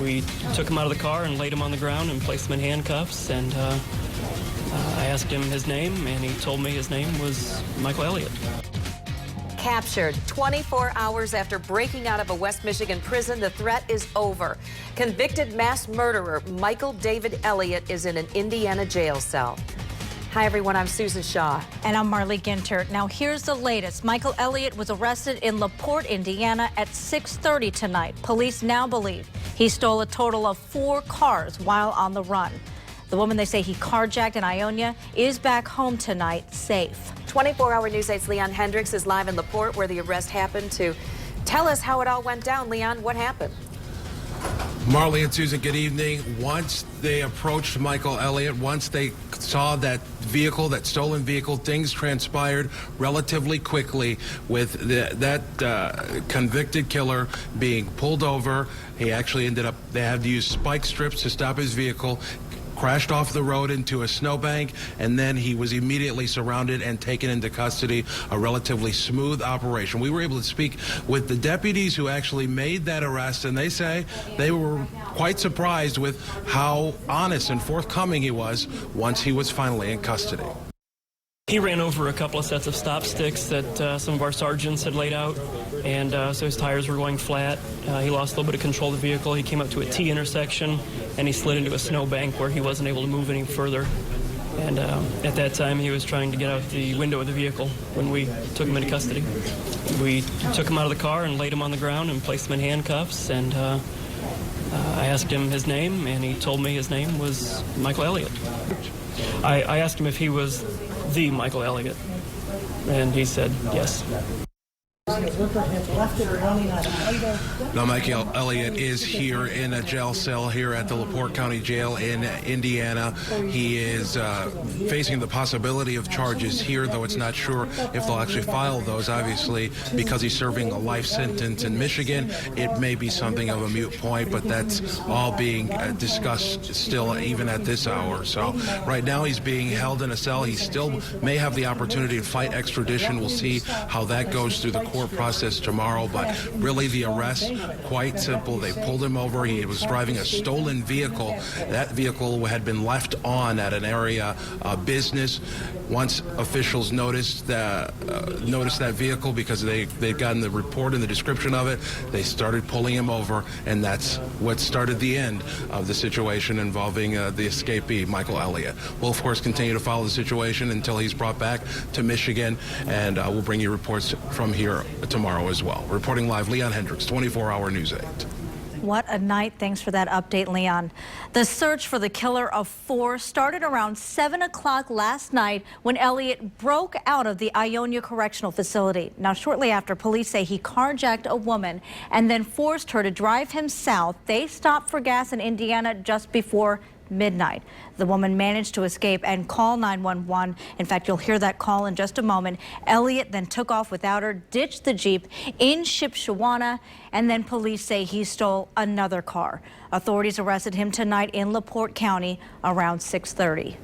We took him out of the car and laid him on the ground and placed him in handcuffs, and I asked him his name, and he told me his name was Michael Elliott. Captured 24 hours after breaking out of a West Michigan prison, the threat is over. Convicted mass murderer Michael David Elliott is in an Indiana jail cell. Hi, everyone. I'm Susan Shaw. And I'm Marley Ginter. Now, here's the latest. Michael Elliott was arrested in LaPorte, Indiana at 6:30 tonight. Police now believe he stole a total of 4 cars while on the run. The woman they say he carjacked in Ionia is back home tonight, safe. 24-hour News 8's Leon Hendricks is live in LaPorte where the arrest happened to tell us how it all went down. Leon, what happened? Marley and Susan, good evening. Once they approached Michael Elliott, once they saw that vehicle, that stolen vehicle, things transpired relatively quickly with that convicted killer being pulled over. He actually they had to use spike strips to stop his vehicle, crashed off the road into a snowbank, and then he was immediately surrounded and taken into custody. A relatively smooth operation. We were able to speak with the deputies who actually made that arrest, and they say they were quite surprised with how honest and forthcoming he was once he was finally in custody. He ran over a couple of sets of stop sticks that some of our sergeants had laid out, and so his tires were going flat. He lost a little bit of control of the vehicle. He came up to a T intersection, and he slid into a snowbank where he wasn't able to move any further. And at that time, he was trying to get out the window of the vehicle when we took him into custody. We took him out of the car and laid him on the ground and placed him in handcuffs, and I asked him his name, and he told me his name was Michael Elliott. I asked him if he was the Michael Elliott, and he said yes. Now, Michael Elliott is here in a jail cell here at the LaPorte County Jail in Indiana. He is facing the possibility of charges here, though it's not sure if they'll actually file those. Obviously, because he's serving a life sentence in Michigan, it may be something of a moot point, but that's all being discussed still even at this hour. So right now he's being held in a cell. He still may have the opportunity to fight extradition. We'll see how that goes through the court process tomorrow, but really the arrest, quite simple. They pulled him over. He was driving a stolen vehicle. That vehicle had been left on at an area business. Once officials noticed that vehicle, because they'd gotten the report and the description of it, they started pulling him over, and that's what started the end of the situation involving the escapee, Michael Elliott. We'll, of course, continue to follow the situation until he's brought back to Michigan, and we'll bring you reports from here tomorrow as well. Reporting live, Leon Hendricks, 24-hour News 8. What a night. Thanks for that update, Leon. The search for the killer of 4 started around 7 o'clock last night when Elliott broke out of the Ionia Correctional Facility. Now, shortly after, police say he carjacked a woman and then forced her to drive him south. They stopped for gas in Indiana just before midnight. The woman managed to escape and call 911. In fact, you'll hear that call in just a moment. Elliott then took off without her, ditched the Jeep in Shipshewana, and then police say he stole another car. Authorities arrested him tonight in LaPorte County around 6:30.